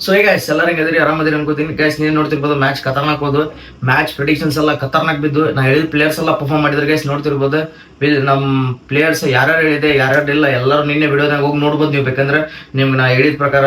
So ಈಗ ಎಲ್ಲರೂ ಹೆಂಗದ್ರಿ ಆರಾಮದಿರಿ ಅನ್ಕೋತೀನಿ ಗೈಸ್. ನೀವು ನೋಡ್ತಿರ್ಬೋದು ಮ್ಯಾಚ್ ಖತರ್ನಾಕ್ ಹೋದು, ಮ್ಯಾಚ್ ಪ್ರಿಡಿಕ್ಷನ್ಸ್ ಎಲ್ಲ ಖತರ್ನಾಕ್ ಬಿದ್ದು. ನಾ ಹೇಳಿದ ಪ್ಲೇಯರ್ಸ್ ಎಲ್ಲ ಪರ್ಫಾರ್ಮ್ ಮಾಡಿದ್ರೆ ಗೈಸ್ ನೋಡ್ತಿರ್ಬೋದು. ನಮ್ಮ ಪ್ಲೇಯರ್ಸ್ ಯಾರ್ಯಾರು ಹೇಳಿದೆ ಯಾರ್ಯಾರಿಲ್ಲ ಎಲ್ಲರೂ ನಿನ್ನೆ ವಿಡಿಯೋದಾಗ ಹೋಗಿ ನೋಡ್ಬೋದು ನೀವು. ಬೇಕಂದ್ರೆ ನಿಮ್ಗೆ ನಾ ಹೇಳಿದ ಪ್ರಕಾರ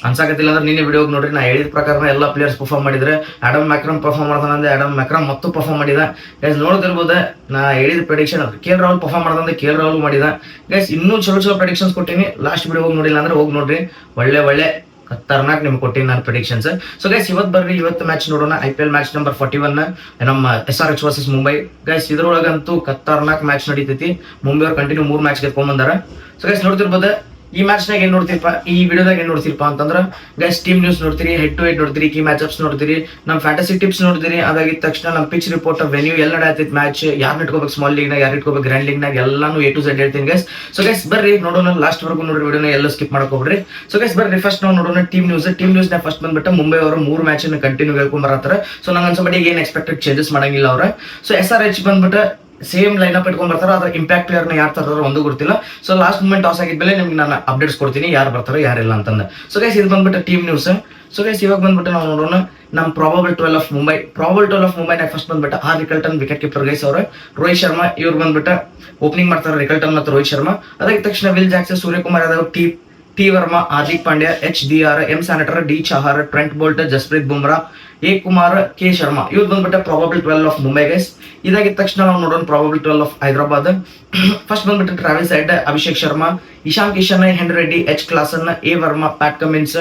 ಅನ್ಸಾಕತ್ತಿಲ್ಲ ಅಂದ್ರೆ ನಿನ್ನೆ ವಿಡಿಯೋ ನೋಡ್ರಿ. ನಾ ಹೇಳಿದ ಪ್ರಕಾರ ಎಲ್ಲ ಪ್ಲೇಯರ್ಸ್ ಪರ್ಫಾರ್ಮ್ ಮಾಡಿದ್ರೆ ಆಡಮ್ ಮ್ಯಾಕ್ರಮ್ ಪರ್ಫಾರ್ಮ್ ಮಾಡ್ತಾನಂದ್ರೆ ಆಡಮ್ ಮ್ಯಾಕ್ರಮ್ ಮತ್ತು ಪರ್ಫಾರ್ಮ್ ಮಾಡಿದ ಗೈಸ್. ನೋಡ್ತಿರ್ಬೋದು ನಾ ಹೇಳಿದ ಪ್ರೆಡಿಕ್ಷನ್ KL ರಾಹುಲ್ ಪರ್ಫಾರ್ಮ್ ಮಾಡ್ದಂದ್ರೆ KL ರಾಹುಲ್ ಮಾಡಿದ ಗೈಸ್. ಇನ್ನೂ ಚಲೋ ಪ್ರೆಡಿಕ್ಷನ್ಸ್ ಕೊಟ್ಟಿನಿ. ಲಾಸ್ಟ್ ವಿಡಿಯೋ ಹೋಗಿ ನೋಡಿಲ್ಲ ಅಂದ್ರೆ ಹೋಗಿ ನೋಡ್ರಿ. ಒಳ್ಳೆ ಖತರ್ನಾಕ್ ನಿಮ್ಗೆ ಕೊಟ್ಟಿನಿ ನಾನು ಪ್ರೆಡಿಕ್ಷನ್ಸ್. ಸೊ ಗೈಸ್ ಇವತ್ತು ಮ್ಯಾಚ್ ನೋಡೋಣ. IPL ಮ್ಯಾಚ್ ನಂಬರ್ 41 ನಮ್ಮ SRH ವರ್ಸಸ್ ಮುಂಬೈ ಗೈಸ್. ಇದ್ರೊಳಗಂತೂ ಖತರ್ನಾಕ್ ಮ್ಯಾಚ್ ನಡೀತೈತಿ. ಮುಂಬೈ ಅವ್ರು ಕಂಟಿನ್ಯೂ 3 ಮ್ಯಾಚ್ ಗೆದ್ಕೊಂಡ್ ಬಂದಾರ. ಸೊ ಗೈಸ್ ನೋಡ್ತಿರ್ಬೋದು ಈ ಮ್ಯಾಚ್ನಾಗ ಏನ್ ನೋಡ್ತಿರಪ್ಪ, ಈ ವಿಡಿಯೋದಾಗ ಏನ್ ನೋಡ್ತಿರಪ್ಪ ಅಂತಂದ್ರೆ ಗೈಸ್ ಟೀಮ್ ನ್ಯೂಸ್ ನೋಡ್ತೀರಿ, ಹೆಡ್ ಟು ಹೆಡ್ ನೋಡ್ತೀರಿ, ಕೀ ಮ್ಯಾಚ್ ಅಪ್ಸ್ ನೋಡ್ತೀರಿ, ನಮ್ಮ ಫ್ಯಾಂಟಸಿ ಟಿಪ್ಸ್ ನೋಡ್ತೀರಿ. ಅದಾಗಿದ ತಕ್ಷಣ ನಮ್ಮ ಪಿಚ್ ರಿಪೋರ್ಟ್, ವೆನ್ಯೂ ಎಲ್ಲ ನಡೀತೈತಿ ಮ್ಯಾಚ್, ಯಾರು ಇಟ್ಕೋಬೇಕು ಸ್ಮಾಲ್ ಲೀಗ್ ನಾಗ, ಯಾರು ಇಟ್ಕೋಬೇಕು ಗ್ರ್ಯಾಂಡ್ ಲೀಗ್ ನಾಗ, ಎಲ್ಲಾನು A to Z ಹೇಳ್ತೀನಿ ಗೈಸ್. ಸೊ ಗೈಸ್ ಬರ್ರಿ ನೋಡೋಣ, ಲಾಸ್ಟ್ ವರೆಗೂ ನೋಡ್ರಿ ವಿಡಿಯೋನ, ಎಲ್ಲ ಸ್ಕಿಪ್ ಮಾಡ್ಕೋಬಿಡ್ರಿ. ಸೊ ಗೈಸ್ ಬರ್ರಿ ಫಸ್ಟ್ ನಾವು ನೋಡೋಣ ಟೀಮ್ ನ್ಯೂಸ್ ನ ಫಸ್ಟ್ ಬಂದ್ಬಿಟ್ಟು ಮುಂಬೈ ಅವರು 3 ಮ್ಯಾಚ್ ಅನ್ನು ಕಂಟಿನ್ಯೂ ಗೆಲ್ಕೊಂಡ್ ಬರತ್ತಾರ. ಸೊ ನಂಗೆ ಅನ್ಸೋಮಟ್ಟಿಗೆ ಏನ್ ಎಕ್ಸ್ಪೆಕ್ಟೆಡ್ ಚೇಂಜಸ್ ಮಾಡಂಗಿಲ್ಲ ಅವ್ರ. ಸೊ SRH ಬಂದ್ಬಿಟ್ಟು ಸೇಮ್ ಲೈನ್ ಅಪ್ ಇಟ್ಕೊಂಡ್ ಬರ್ತಾರ. ಅದ್ರ ಇಂಪ್ಯಾಕ್ಟ್ ಪ್ಲೇಯರ್ ನ ಯಾರು ತರ್ತಾರೋ ಒಂದು ಗೊತ್ತಿಲ್ಲ. ಸೊ ಲಾಸ್ಟ್ ಮೂಮೆಂಟ್ ಟಾಸ್ ಆಗಿದ್ಮೇಲೆ ನಿಮ್ಗೆ ನಾನು ಅಪ್ಡೇಟ್ಸ್ ಕೊಡ್ತೀನಿ ಯಾರು ಬರ್ತಾರೋ ಯಾರಿಲ್ಲ ಅಂತಂದ. ಸೊ ಗೈಸ್ ಇದು ಬಂದ್ಬಿಟ್ಟು ಟೀಮ್ ನ್ಯೂಸ್. ಸೊ ಗೈಸ್ ಇವಾಗ ಬಂದ್ಬಿಟ್ಟು ನಾವು ನೋಡೋಣ ನಮ್ಮ ಪ್ರಾಬಬಲ್ 12 ಆಫ್ ಮುಂಬೈ ನಾಗ ಫಸ್ಟ್ ಬಂದ್ಬಿಟ್ಟು ರಿಕಲ್ಟನ್ ವಿಕೆಟ್ ಕೀಪರ್ ಗೈಸ್ ಅವರು. ರೋಹಿತ್ ಶರ್ಮಾ ಇವ್ರು ಬಂದ್ಬಿಟ್ಟು ಓಪನಿಂಗ್ ಮಾಡ್ತಾರೆ, ರಿಕಲ್ಟನ್ ಮತ್ತು ರೋಹಿತ್ ಶರ್ಮಾ. ಅದಾದ ತಕ್ಷಣ Will Jackson, Suryakumar Yadav, T Varma, Hardik Pandya, HDR, M Santner, D Chahar, Trent Boult, Jasprit Bumrah, A Kumar, K Sharma. ಇವ್ರು ಬಂದ್ಬಿಟ್ಟು ಪ್ರಾಬಬಲ್ 12 ಆಫ್ ಮುಂಬೈ ಗೈಸ್. ಇದಾಗಿದ ತಕ್ಷಣ ನಾವು ನೋಡೋಣ ಪ್ರಾಬಬಲ್ 12 ಆಫ್ ಹೈದರಾಬಾದ್. ಫಸ್ಟ್ ಬಂದ್ಬಿಟ್ಟು Travis Head, Abhishek Sharma, Ishan Kishan, Henry Reddy, H Klaasen, A Varma, Pat Cummins,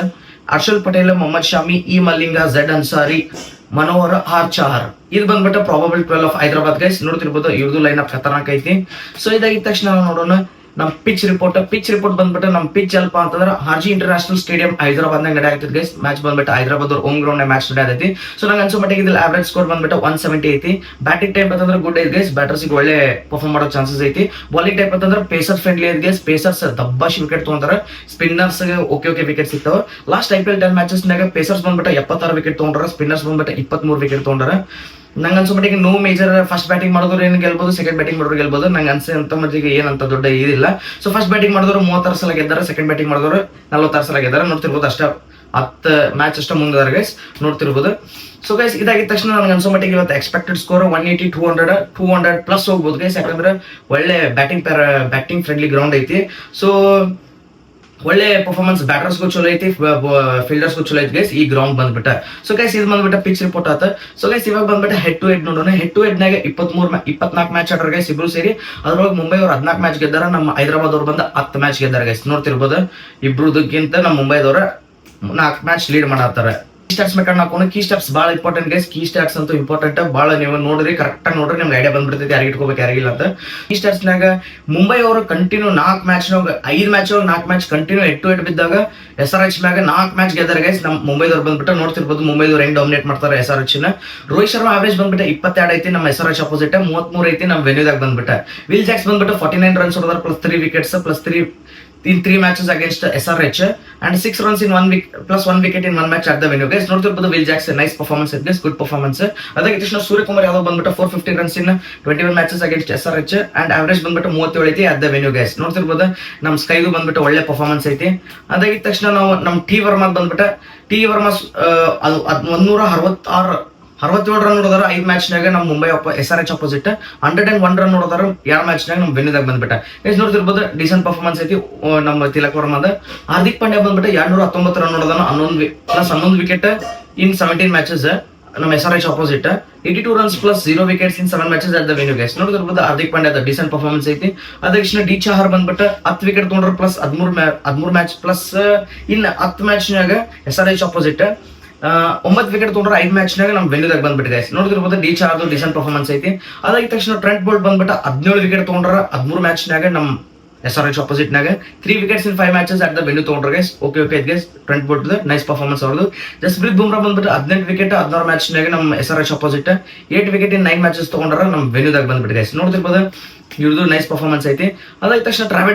Harshal Patel, Mohammad Shami, E Malinga, Z Ansari, Manohar, R Chahar. ಇದು ಬಂದ್ಬಿಟ್ಟು ಪ್ರಾಬಬಲ್ 12 ಆಫ್ ಹೈದರಾಬಾದ್ ಗೈಸ್. ನೋಡ್ತಿರ್ಬೋದು ಇವ್ರದ್ದು ಲೈನ್ ಅಪ್ ಖತರ್ನಾಕ್ ಐತಿ. ಸೊ ಇದಾಗಿದ ತಕ್ಷಣ ನಾವು ನೋಡೋಣ ನಮ್ಮ ಪಿಚ್ ರಿಪೋರ್ಟ್ ಬಂದ್ಬಿಟ್ಟು ನಮ್ಮ ಪಿಚ್ ಅಲ್ಪ ಅಂತಂದ್ರೆ ಹಾರ್ಜಿ ಇಂಟರ್ನ್ಯಾಷನಲ್ ಸ್ಟೇಡಿಯಂ ಹೈದರಾಬಾದ್ ನಾಗ ನಡೆಯತೈತಿ ಗೈಸ್. ಮ್ಯಾಚ್ ಬಂದ್ಬಿಟ್ಟು ಹೈದರಾಬಾದ್ ಅವ್ರ ಹೋಮ್ ಗ್ರೌಂಡ್ ಮ್ಯಾಚ್ ನಡೆಯತೈತಿ. ಸೊ ನಂಗೆ ಅನ್ಸೋ ಮಟ್ಟಿಗೆ ಇದ್ರಲ್ಲಿ ಆವರೇಜ್ ಸ್ಕೋರ್ ಬಂದ್ಬಿಟ್ಟು 170 ಐತಿ. ಬ್ಯಾಟಿಂಗ್ ಟೈಪ್ ಅಂತಂದ್ರೆ ಗುಡ್ ಐತಿ ಗೈಸ್, ಬ್ಯಾಟರ್ಸ್ ಒಳ್ಳೆ ಪರ್ಫಾರ್ಮ್ ಮಾಡೋ ಚಾನ್ಸಸ್ ಐತಿ. ಬಾಲಿಂಗ್ ಟೈಪ್ ಅಂತಂದ್ರೆ ಪೇಸರ್ ಫ್ರೆಂಡ್ಲಿ ಐತಿ ಗೈಸ್. ಪೇಸರ್ಸ್ ದಬ್ಬಾಶಿ ವಿಕೆಟ್ ತಗೊಂತಾರ, ಸ್ಪಿನ್ನರ್ಸ್ ಓಕೆ ವಿಕೆಟ್ ಸಿಗ್ತಾವ. ಲಾಸ್ಟ್ IPL 10 ಮ್ಯಾಚಸ್ ನಾಗ ಪೇಸರ್ಸ್ ಬಂದ್ಬಿಟ್ಟು 76 ವಿಕೆಟ್ ತಗೊಂಡ್ರ, ಸ್ಪಿನ್ನರ್ಸ್ ಬಂದ್ಬಿಟ್ಟು 23 ವಿಕೆಟ್ ತಗೊಂಡ್ರ. ನಂಗೆ ಅನ್ಸೋ ಮಟ್ಟಿಗೆ ನೋ ಮೇಜರ್. ಫಸ್ಟ್ ಬ್ಯಾಟಿಂಗ್ ಮಾಡಿದ್ರು ಏನು ಗೆಲ್ಬಹುದು, ಸೆಕೆಂಡ್ ಬ್ಯಾಟಿಂಗ್ ಮಾಡಿದ್ರು ಗೆಲ್ಬಹುದು. ನಂಗೆ ಅನ್ಸಂತ ಮಟ್ಟಿಗೆ ಏನಂತ ದೊಡ್ಡ ಇದಿಲ್ಲ. ಸೊ ಫಸ್ಟ್ ಬ್ಯಾಟಿಂಗ್ ಮಾಡಿದ್ರು 36 ಸಲ ಗೆದ್ದಾರ, ಸೆಕೆಂಡ್ ಬ್ಯಾಟಿಂಗ್ ಮಾಡಿದ್ರು 46 ಸಲ ಗೆದ್ದಾರ. ನೋಡ್ತಿರ್ಬೋದು ಅಷ್ಟ 10 ಮ್ಯಾಚ್ ಅಷ್ಟ ಮುಂದಾರ ಗೈಸ್, ನೋಡ್ತಿರ್ಬೋದು. ಸೊ ಗೈಸ್ ಇದಾಗಿದ ತಕ್ಷಣ ನನಗೆ ಅನ್ಸೋ ಮಟ್ಟಿಗೆ ಇವತ್ತು ಎಕ್ಸ್ಪೆಕ್ಟೆಡ್ ಸ್ಕೋರ್ 180, 200 ಪ್ಲಸ್ ಹೋಗ್ಬೋದು ಗೈಸ್. ಯಾಕಂದ್ರೆ ಒಳ್ಳೆ ಬ್ಯಾಟಿಂಗ್ ಫ್ರೆಂಡ್ಲಿ ಗ್ರೌಂಡ್ ಐತಿ. ಸೊ ಒಳ್ಳೆ ಪರ್ಫಾರ್ಮೆನ್ಸ್ ಬ್ಯಾಟರ್ಸ್ಗೂ ಚಲೋ ಐತಿ, ಫೀಲ್ಡರ್ಸ್ಗೂ ಚಲೋ ಐತಿ ಗೈಸ್ ಈ ಗ್ರೌಂಡ್ ಬಂದ್ಬಿಟ್ಟ. ಸೊ ಗೈಸ್ ಇದು ಬಂದ್ಬಿಟ್ಟು ಪಿಚ್ ರಿಪೋರ್ಟ್ ಆತ. ಸೊ ಗೈಸ್ ಇವಾಗ ಬಂದ್ಬಿಟ್ಟು ಹೆಡ್ ಟು ಹೆಡ್ ನೋಡೋಣ. ಹೆಡ್ ಟು ಹೆಡ್ ನಾಗ 24 ಮ್ಯಾಚ್ ಆಡ್ರ ಗೈಸ್ ಇಬ್ರು ಸೇರಿ. ಅದ್ರೊಳಗೆ ಮುಂಬೈ ಅವ್ರು 14 ಮ್ಯಾಚ್ ಗೆದ್ದಾರ, ನಮ್ಮ ಹೈದರಾಬಾದ್ ಅವ್ರು ಬಂದ 10 ಮ್ಯಾಚ್ ಗೆದ್ದಾರ ಗೈಸ್. ನೋಡ್ತಿರ್ಬೋದು ಇಬ್ರದಕ್ಕಿಂತ ನಮ್ಮ ಮುಂಬೈದವ್ರ 4 ಮ್ಯಾಚ್ ಲೀಡ್ ಮಾಡತ್ತಾರ. ಸ್ಟಾಟ್ಸ್ ಬೇಕಾದ್ರೆ ಹಾಕೊಂಡು ಕೀ ಸ್ಟಾಟ್ಸ್ ಭಾಳ ಇಂಪಾರ್ಟೆಂಟ್ ಗೈಸ್. ಕೀ ಸ್ಟಾಟ್ಸ್ ಅಂತೂ ಇಂಪಾರ್ಟೆಂಟ್ ಭಾಳ. ನೀವು ನೋಡ್ರಿ ಕರೆಕ್ಟ್ ಆಗಿ ನೋಡ್ರಿ, ನಿಮ್ಗೆ ಐಡಿಯಾ ಬಂದ್ಬಿಡ್ತೈತಿ ಯಾರಿಗೆ ಇಟ್ಕೋಬೇಕು ಯಾರಿಗಿಲ್ಲ ಅಂತ. ಈ ಸ್ಟಾಟ್ಸ್ ನಾಗ ಮುಂಬೈ ಅವರು continue 4 match 5 match 4 match continue head to head ಬಿದ್ದಾಗ SRH ಮ್ಯಾಗ 4 ಮ್ಯಾಚ್ ಗೆದ್ದಾರ ಗೈಸ್. ನಮ್ಮ ಮುಂಬೈದವ್ರು ಬಂದ್ಬಿಟ್ಟು ನೋಡ್ತಿರ್ಬೋದು ಮುಂಬೈದವ್ರು ಹೆಂಗ್ ಡಾಮಿನೇಟ್ ಮಾಡ್ತಾರೆ SRH ನ. ರೋಹಿತ್ ಶರ್ಮಾ ಆವರೇಜ್ ಬಂದ್ಬಿಟ್ಟು 22 ಐತಿ ನಮ್ಮ SRH ಅಪೋಸಿಟ್, 33 ಐತಿ ನಮ್ಮ ವೆನ್ಯೂದಾಗ ಬಂದ್ಬಿಟ್ಟ. ವಿಲ್ ಜಾಕ್ಸ್ ಬಂದ್ಬಿಟ್ಟು 49 ರನ್ಸ್ ಹೊಡೆದಾರ, plus 3 wickets, plus 3 in 3 matches against SRH and 6 runs in 1 week plus 1 wicket in 1 match at the venue guys. ನೋಡ್ತಿರ್ಬೋದು ವಿಲ್ ಜಾಕ್ಸ್ ನೈಸ್ ಪರ್ಫಾರ್ಮೆನ್ಸ್ ಐತಿ ಗೈಸ್, ಗುಡ್ ಪರ್ಫಾರ್ಮೆನ್ಸ್. ಅದಾಗಿ ತಕ್ಷಣ ಸೂರ್ಯಕುಮಾರ್ ಯಾದವ್ ಬಂದ್ಬಿಟ್ಟು 450 runs in 21 matches against SRH and average ಬಂದ್ಬಿಟ್ಟು 37 ಐತಿ at the venue guys. ನೋಡ್ತಿರ್ಬೋದು ನಮ್ಮ ಸ್ಕೈದು ಬಂದ್ಬಿಟ್ಟು ಒಳ್ಳೆ ಪರ್ಫಾರ್ಮೆನ್ಸ್ ಐತಿ. ಅದಾಗಿ ತಕ್ಷಣ ನಾವು ನಮ್ಮ ಟಿ ವರ್ಮಾ ಬಂದ್ಬಿಟ್ಟು ಅದು 167 ರನ್ ನೋಡಿದಾರ 5 ಮ್ಯಾಚ್ ನಾಗ ನಮ್ಮ ಮುಂಬೈ SRH ಅಪೋಸಿಟ್. 101 ರನ್ ನೋಡಿದಾರ 2 ಮ್ಯಾಚ್ ನಾಗ ನಮ್ಮ ವೆನ್ಯೂದಾಗ ಬಂದ್ಬಿಟ್ಟ ಗೈಸ್. ನೋಡ್ತಿರ್ಬೋದು ಡಿಸೆಂಟ್ ಪರ್ಫಾರ್ಮೆನ್ಸ್ ಐತಿ ನಮ್ಮ ತಿಲಕ್ ವರ್ಮಾದ. ಹಾರ್ದಿಕ್ ಪಾಂಡ್ಯ ಬಂದ್ಬಿಟ್ಟು 219 ರನ್ ನೋಡಿದಾನ, 11 ವಿಕೆಟ್ ಇನ್ 17 ಮ್ಯಾಚಸ್ ನಮ್ಮ SRH opposite. 82 runs plus 0 wickets in 7 matches at the venue guys. ನೋಡ್ತಿರ್ಬೋದು ಹಾರ್ದಿಕ್ ಪಾಂಡ್ಯ ಡಿಸೆಂಟ್ ಪರ್ಫಾರ್ಮೆನ್ಸ್ ಐತಿ. ಅದಕ್ಷಣ ಡಿ ಚಹಾರ್ ಬಂದ್ಬಿಟ್ಟು 10 ವಿಕೆಟ್ ತೊಗೊಂಡ್ರ, ಪ್ಲಸ್ 13 ಮ್ಯಾಚ್ ಪ್ಲಸ್ ಇನ್ 10 ಮ್ಯಾಚ್ ನಾಗ SRH ಅಪೋಸಿಟ್ 9 ವಿಕೆಟ್ ತೊಗೊಂಡ್ರೆ 5 ಮ್ಯಾಚ್ ನಾಗ ನಮ್ಮ ವೆನ್ಯೂದಾಗ ಬಂದ್ಬಿಟ್ಟು ಗೈಸ್. ನೋಡ್ತಿರ್ಬೋದು ಡಿ ಚಹಾರ್ದು ಡಿಸೆಂಟ್ ಪರ್ಫಾರ್ಮೆನ್ಸ್ ಐತಿ. ಅದಾಗಿ ತಕ್ಷಣ ಟ್ರೆಂಟ್ ಬೋಲ್ಟ್ ಬಂದ್ಬಿಟ್ಟು 17 ವಿಕೆಟ್ ತೊಗೊಂಡ್ರ 13 ಮ್ಯಾಚ್ ನಾಗ ನಮ್ಮ SRH ಅಪೋಸಿಟ್ ನಾಗ 3 wickets in 5 matches at the venue ತೊಗೊಂಡ್ರ guys. Okay guys Trent Boult nice performance ಅವ್ರದ್ದು. ಜಸ್ಪ್ರೀತ್ ಬುಮ್ರಾ ಬಂದ್ಬಿಟ್ಟು 18 ವಿಕೆಟ್ 16 ಮ್ಯಾಚ್ ನಾಗ ನಮ್ಮ SRH ಅಪೋಸಿಟ್ 8 ವಿಕೆಟ್ ಇನ್ 9 ಮ್ಯಾಚಸ್ ತೊಗೊಂಡ್ರ ನಮ್ಮ ವೆನ್ಯೂದಾಗ ಬಂದ್ಬಿಟ್ಟು ಗೈಸ್. ನೋಡ್ತಿರ್ಬೋದು ಇವ್ರದ್ದು ನೈಸ್ ಪರ್ಫಾರ್ಮೆನ್ಸ್ ಐತಿ. ಅದಾದ ತಕ್ಷಣ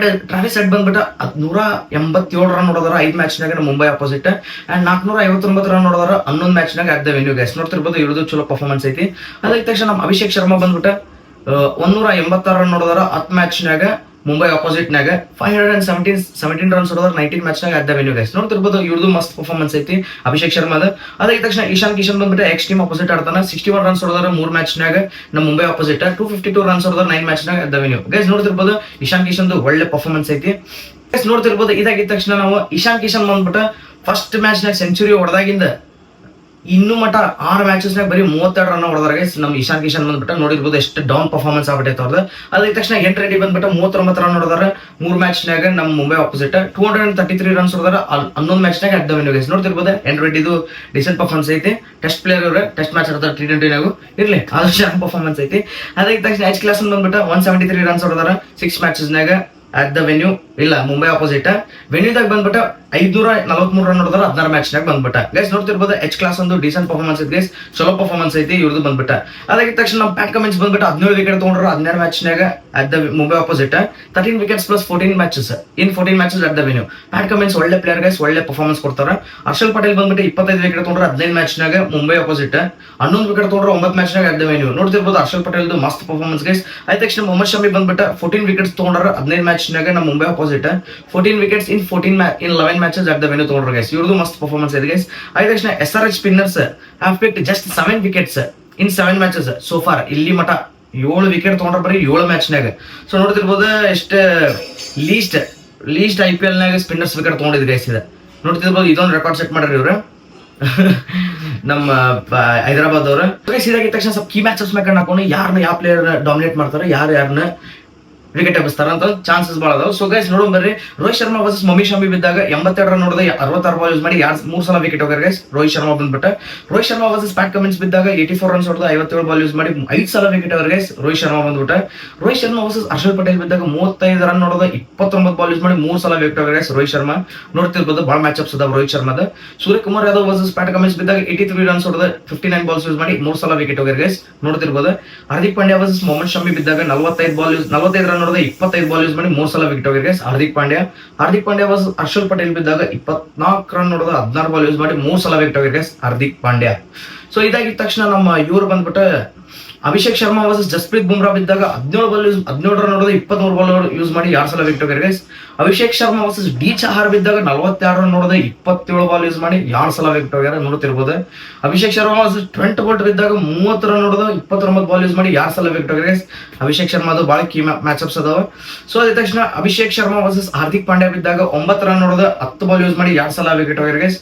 ಟ್ರಾವಿಸ್ ಹೆಡ್ ಬಂದ್ಬಿಟ್ಟು 187 ರನ್ ನೋಡಿದಾರ 5 ಮ್ಯಾಚ್ ನಾಗ ನಮ್ಮ ಮುಂಬೈ ಅಪೋಸಿಟ್ ಅಂಡ್ 459 ರನ್ ನೋಡಿದಾರ 11 ಮ್ಯಾಚ್ ನಾಗ ಅಟ್ ದ ವೆನ್ಯೂ ಗೈಸ್. ನೋಡ್ತಿರ್ಬೋದು ಇವ್ರದ್ದು ಚಲೋ ಪರ್ಫಾರ್ಮೆನ್ಸ್ ಐತಿ. ಅದಾದ ತಕ್ಷಣ ನಮ್ಮ ಅಭಿಷೇಕ್ ಶರ್ಮಾ ಬಂದ್ಬಿಟ್ಟು 186 ರನ್ ನೋಡಿದಾರ 10 ಮ್ಯಾಚ್ ನಾಗ ಮುಂಬೈ ಅಪೋಸಿಟ್ ನಾಗ 517 ರನ್ಸ್ ಹೊಡೆದ್ರೆ 19 ಮ್ಯಾಚ್ ನಾಗ ಅಡ್ಡ ವೆನ್ಯೂ ಗೈಸ್. ನೋಡ್ತಿರ್ಬೋದು ಇವ್ರದ್ದು ಮಸ್ತ್ ಪರ್ಫಾರ್ಮೆನ್ಸ್ ಐತಿ ಅಭಿಷೇಕ್ ಶರ್ಮಾದ. ಅದಾದ ತಕ್ಷಣ ಇಶಾನ್ ಕಿಶನ್ ಬಂದ್ಬಿಟ್ಟು ಎಕ್ಸ್ ಟೀಮ್ ಅಪೋಸಿಟ್ ಆಡ್ತಾನ. 61 ರನ್ಸ್ ಹೊಡೆದ್ರೆ 3 ಮ್ಯಾಚ್ ನಾಗ ನಮ್ಮ ಮುಂಬೈ ಅಪೋಸಿಟ್. 252 ರನ್ಸ್ ಹೊಡೆದ್ರೆ 9 ಮ್ಯಾಚ್ ನಾಗ ಅಡ್ಡ ವೆನ್ಯೂ ಗೈಸ್. ನೋಡ್ತಿರ್ಬೋದು ಇಶಾನ್ ಕಿಶನ್ ಒಳ್ಳೆ ಪರ್ಫಾರ್ಮೆನ್ಸ್ ಐತಿ ಗೈಸ್. ನೋಡ್ತಿರ್ಬೋದು ಇದಾಗಿದ ತಕ್ಷಣ ನಾವು ಇಶಾನ್ ಕಿಶನ್ ಬಂದ್ಬಿಟ್ಟು ಫಸ್ಟ್ ಮ್ಯಾಚ್ ನಾಗ ಸೆಂಚುರಿ ಹೊಡೆದಾಗಿಂದ ಇನ್ನೂ ಮಟ 6 ಮ್ಯಾಚಸ್ ನಾಗ ಬರೀ 32 ರನ್ ಹೊಡೆದಾರ ಗೈಸ್. ನಮ್ ಇಶಾನ್ ಕಿಶನ್ ಬಂದ್ಬಿಟ್ಟು ನೋಡಿರ್ಬೋದು ಎಷ್ಟು ಡೌನ್ ಪರ್ಫಾರ್ಮೆನ್ಸ್ ಆಗ್ಬಿಟ್ಟೈತೆ ಅವ್ರದ್ದು. ಅದಾದ ತಕ್ಷಣ ಎನ್ ರೆಡ್ಡಿ ಬಂದ್ಬಿಟ್ಟು 39 ರನ್ ಹೊಡೆದಾರ 3 ಮ್ಯಾಚ್ ನಾಗ ನಮ್ಮ ಮುಂಬೈ ಅಪೋಸಿಟ್. 233 ರನ್ಸ್ ಹೊಡೆದಾರ 11 ಮ್ಯಾಚ್ ನಾಗ ಅಡ್ಡ ವೆನ್ಯೂ ಗೈಸ್. ನೋಡ್ತಿರ್ಬೋದು ಎನ್ ರೆಡ್ಡಿದು ಡಿಸೆಂಟ್ ಪರ್ಫಾರ್ಮೆನ್ಸ್ ಐತಿ. ಟೆಸ್ಟ್ ಪ್ಲೇಯರ್ ಅವ್ರೆ, ಟೆಸ್ಟ್ ಮ್ಯಾಚ್ ಆಡ್ತಾರೆ T20 ನಾಗು ಇರ್ಲಿ ಆದಷ್ಟು ಚೆನ್ನಾಗಿ ಪರ್ಫಾರ್ಮೆನ್ಸ್ ಐತಿ. ಅದಾದ ತಕ್ಷಣ ಎಚ್ ಕ್ಲಾಸ್ ಬಂದ್ಬಿಟ್ಟು 173 ರನ್ಸ್ ಹೊಡೆದಾರ 6 ಮ್ಯಾಚಸ್ ನಾಗ ಅಟ್ ದ ವೆನ್ಯೂ ಇಲ್ಲ ಮುಂಬೈ ಅಪೋಸಿಟ್. ವೆನ್ಯೂದಾಗ ಬಂದ್ಬಿಟ್ಟು 543 ರನ್ ಹೊಡೆದಾರ 16 ಮ್ಯಾಚ್ ನಾಗ ಬಂದ್ಬಿಟ್ಟ ಗೈಸ್. ನೋಡ್ತಿರ್ಬೋದು ಎಚ್ ಕ್ಲಾಸ್ ಒಂದು ಡಿಸೆಂಟ್ ಪರ್ಫಾರ್ಮೆನ್ಸ್ ಐತಿ ಗೈಸ್, ಚಲೋ ಪರ್ಫಾರ್ಮೆನ್ಸ್ ಐತಿ ಇವ್ರದ್ದು ಬಂದ್ಬಿಟ್ಟ. ಅದಾಗಿದ ತಕ್ಷಣ ನಮ್ಮ ಪ್ಯಾಟ್ ಕಮಿನ್ಸ್ ಬಂದ್ಬಿಟ್ಟು 17 ವಿಕೆಟ್ ತಗೊಂಡ್ರು 16 ಮ್ಯಾಚ್ ನಾಗ at the Mumbai opposite. 13 wickets plus 14 matches in 14 matches at the venue. Pat Cummins ಒಳ್ಳೆ ಪ್ಲೇಯರ್ ಗೈಸ್, ಒಳ್ಳೆ ಪರ್ಫಾರ್ಮೆನ್ಸ್ ಕೊಡ್ತಾರ. ಹರ್ಷಲ್ ಪಟೇಲ್ ಬಂದ್ಬಿಟ್ಟು 25 ವಿಕೆಟ್ ತಗೊಂಡ್ರು 15 ಮ್ಯಾಚ್ ನಾಗ ಮುಂಬೈ ಅಪೋಸಿಟ್. 11 ವಿಕೆಟ್ ತಗೊಂಡ್ರು 9 ಮ್ಯಾಚ್ ನಾಗ ಅಟ್ ದ ವೆನ್ಯೂ. ನೋಡ್ತಿರ್ಬೋದು ಹರ್ಷಲ್ ಪಟೇಲ್ ಮಸ್ತ್ ಪರ್ಫಾರ್ಮೆನ್ಸ್ ಗೈಸ್. ಆದ ತಕ್ಷಣ ಮೊಹಮ್ಮದ್ ಶಮಿ ಬಂದ್ಬಿಟ್ಟು 14 ವಿಕೆಟ್ಸ್ ತಗೊಂಡ್ರ 15 ಮ್ಯಾಚ್ ನಾಗ ನಮ್ಮ Mumbai opposite. 14 wickets in 11 matches at the venue ತಗೊಂಡ್ರು ಗೈಸ್. ಇವ್ರದ್ದು ಮಸ್ತ್ ಪರ್ಫಾರ್ಮೆನ್ಸ್ ಇದೆ ಗೈಸ್. ಆದ ತಕ್ಷಣ SRH spinners have picked just 7 wickets in 7 matches so for. ಇಲ್ಲಿ ಮಟ 7 ವಿಕೆಟ್ ತಗೊಂಡ್ರ ಬರೀ 7 ಮ್ಯಾಚ್ ನಾಗ. ಸೊ ನೋಡ್ತಿರ್ಬೋದು ಎಷ್ಟು ಲೀಸ್ಟ್ IPL ನಾಗ ಸ್ಪಿನ್ನರ್ಸ್ ವಿಕೆಟ್ ತಗೊಂಡಿದ್ ಗೈಸ್. ಇದೆ ನೋಡ್ತಿರ್ಬೋದು ಇದೊಂದು ರೆಕಾರ್ಡ್ ಸೆಟ್ ಮಾಡ್ರಿ ಇವ್ರು ನಮ್ಮ ಹೈದರಾಬಾದ್ ಅವರು. ಇದಾಗಿದ ತಕ್ಷಣ ಸ್ವಲ್ಪ ಕೀ ಮ್ಯಾಚಸ್ ಮೇಲೆ ಹಾಕೊಂಡು ಯಾರನ್ನ ಯಾವ ಪ್ಲೇಯರ್ ಡಾಮಿನೇಟ್ ಮಾಡ್ತಾರೆ, ಯಾರನ್ನ ವಿಕೆಟ್ ಎಬ್ಬಿಸ್ತಾರ ಅಂತ ಚಾನ್ಸಸ್ ಭಾಳ ಅದಾವ. ಸೊ ಗೈಸ್ ನೋಡೋಣ ಬರ್ರಿ. ರೋಹಿತ್ ಶರ್ಮಾ ವರ್ಸಸ್ ಮೊಹಮ್ಮದ್ ಶಮಿ ಬಿದ್ದಾಗ 82 ರನ್ ನೋಡಿದ 66 ಬಾಲ್ ಯೂಸ್ ಮಾಡಿ 3 ಸಲ ವಿಕೆಟ್ ಹೋಗ್ಯಾರ ಗೈಸ್ ರೋಹಿತ್ ಶರ್ಮಾ ಬಂದ್ಬಿಟ್ಟು. Rohit Sharma versus Pat Cummins ಬಿದ್ದಾಗ 84 ರನ್ಸ್ ಹೊಡೆದ 57 ಬಾಲ್ ಯೂಸ್ ಮಾಡಿ 5 ಸಲ ವಿಕೆಟ್ ಹೋಗ್ಯಾರ ಗೈಸ್ ರೋಹಿತ್ ಶರ್ಮಾ ಬಂದ್ಬಿಟ್ಟು. ರೋಹಿತ್ ಶರ್ಮಾ ವರ್ಸಸ್ ಹರ್ಷಲ್ ಪಟೇಲ್ ಬಿದ್ದಾಗ 35 ರನ್ ನೋಡಿದ 29 ಬಾಲ್ ಯೂಸ್ ಮಾಡಿ 3 ಸಲ ವಿಕೆಟ್ ಹೋಗ್ಯಾರ ಗೈಸ್ ರೋಹಿತ್ ಶರ್ಮಾ. ನೋಡ್ತಿರ್ಬೋದು ಭಾಳ ಮ್ಯಾಚ್ ಅಪ್ಸ್ ಅದಾವ ರೋಹಿತ್ ಶರ್ಮಾದ. Suryakumar Yadav versus Pat Cummins ಬಿದ್ದಾಗ 83 ರನ್ಸ್ ಹೊಡೆದ 59 ಬಾಲ್ಸ್ ಯೂಸ್ ಮಾಡಿ 3 ಸಲ ವಿಕೆಟ್ ಹೋಗ್ಯಾರ ಗೈಸ್ ನೋಡ್ತಿರ್ಬೋದು. ಹಾರ್ದಿಕ್ ಪಾಂಡ್ಯ ವರ್ಸಸ್ ಮೊಹಮ್ಮದ್ ಶಮಿ ಬಿದ್ದಾಗ 45 ರನ್ ಹೊಡೆದ 25 ಬಾಲ್ ಯೂಸ್ ಮಾಡಿ 3 ಸಲ ವಿಕೆಟ್ ಹೋಗ್ಯಾರ ಗೈಸ್ ಹಾರ್ದಿಕ್ ಪಾಂಡ್ಯ ವರ್ಸಸ್ ಹರ್ಷಲ್ ಪಟೇಲ್ ಬಿದ್ದಾಗ 24 ರನ್ ಹೊಡೆದ 16 ಬಾಲ್ ಯೂಸ್ ಮಾಡಿ 3 ಸಲ ವಿಕೆಟ್ ಹೋಗ್ಯಾರ ಗೈಸ್ ಹಾರ್ದಿಕ್ ಪಾಂಡ್ಯ. ಸೊ ಇದಾಗಿದ ತಕ್ಷಣ ನಮ್ಮ ಇವ್ರು ಬಂದ್ಬಿಟ್ಟು ಅಭಿಷೇಕ್ ಶರ್ಮಾ ವರ್ಸಸ್ ಜಸ್ಪ್ರೀತ್ ಬುಮ್ರಾ ಬಿದ್ದಾಗ 17 ರನ್ ಹೊಡೆದ 23 ಬಾಲ್ ಯೂಸ್ ಮಾಡಿ 2 ಸಲ ವಿಕೆಟ್ ಹೋಗ್ಯಾರ guys. Abhishek Sharma versus D Chahar ಬಿದ್ದಾಗ 42 ರನ್ ಹೊಡೆದ 27 ಬಾಲ್ ಯೂಸ್ ಮಾಡಿ 2 ಸಲ ವಿಕೆಟ್ ಹೋಗ್ಯಾರ ನೋಡ್ತಿರ್ಬೋದು. Abhishek Sharma versus Trent bolt ಬಿದ್ದಾಗ 30 ರನ್ ಹೊಡೆದ 29 ಬಾಲ್ ಯೂಸ್ ಮಾಡಿ 2 ಸಲ ವಿಕೆಟ್ ಹೋಗ್ಯಾರ ಗೈಸ್ ಅಭಿಷೇಕ್ ಶರ್ಮಾದು ಭಾಳ ಕೀ ಮ್ಯಾಚ್ ಅಪ್ಸ್ ಅದಾವ. ಸೊ ಅದೇ ತಕ್ಷಣ ಅಭಿಷೇಕ್ ಶರ್ಮಾ ವರ್ಸಸ್ ಹಾರ್ದಿಕ್ ಪಾಂಡ್ಯ ಬಿದ್ದಾಗ 9 ರನ್ ಹೊಡೆದ 10 ಬಾಲ್ ಯೂಸ್ ಮಾಡಿ 2 ಸಲ ವಿಕೆಟ್ ಹೋಗ್ಯಾರ guys.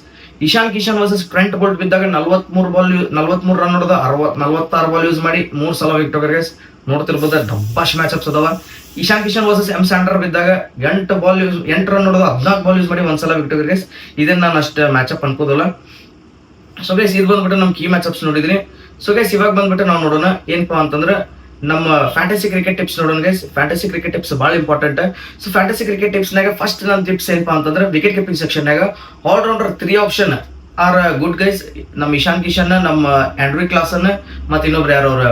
Ishan Kishan versus Trent bolt ಬಿದ್ದಾಗ 43 ರನ್ ಹೊಡೆದ 46 ಬಾಲ್ ಯೂಸ್ ಮಾಡಿ 3 ಸಲ ವಿಕೆಟ್ ಹೋಗ್ಯಾರ ಗೈಸ್ ನೋಡ್ತಿರ್ಬೋದು. ಡಬ್ಬಾಶ್ ಮ್ಯಾಚ್ ಅಪ್ಸ್ ಅದಾವ. Ishan Kishan versus M sander ಬಿದ್ದಾಗ 8 ರನ್ ಹೊಡೆದ 14 ಬಾಲ್ ಯೂಸ್ ಮಾಡಿ 1 ಸಲ ವಿಕೆಟ್ ಹೋಗ್ಯಾರ ಗೈಸ್. ಇದನ್ನ ನಾನು ಅಷ್ಟು ಮ್ಯಾಚ್ ಅಪ್ ಅನ್ಕೋದಲ್ಲ. ಸೊ ಗೈಸ್ ಇದು ಬಂದ್ಬಿಟ್ಟು ನಮ್ ಕೀ ಮ್ಯಾಚ್ ಅಪ್ಸ್ ನೋಡಿದ್ರಿ. ಸೊ ಗೈಸ್ ಇವಾಗ ಬಂದ್ಬಿಟ್ಟು ನಾವು ನೋಡೋಣ ಏನಪ್ಪಾ ಅಂತಂದ್ರೆ ನಮ್ಮ ಫ್ಯಾಂಟಸಿ ಕ್ರಿಕೆಟ್ ಟಿಪ್ಸ್ ನೋಡೋಣ ಗೈಸ್. ಫ್ಯಾಂಟಸಿ ಕ್ರಿಕೆಟ್ ಟಿಪ್ಸ್ ಭಾಳ important. So fantasy cricket tips ನಾಗ ಫಸ್ಟ್ ನನ್ನ ಟಿಪ್ಸ್ ಏನಪ್ಪಾ ಅಂತಂದ್ರೆ ವಿಕೆಟ್ ಕೀಪಿಂಗ್ ಸೆಕ್ಷನ್ ನಾಗ allrounder 3 option are good guys. ನಮ್ಮ ಇಶಾನ್ ಕಿಶನ್, ನಮ್ಮ ಆಂಡ್ರೂ ಕ್ಲಾಸನ್ ಮತ್ತೆ ಇನ್ನೊಬ್ರು ಯಾರು ಅವ್ರ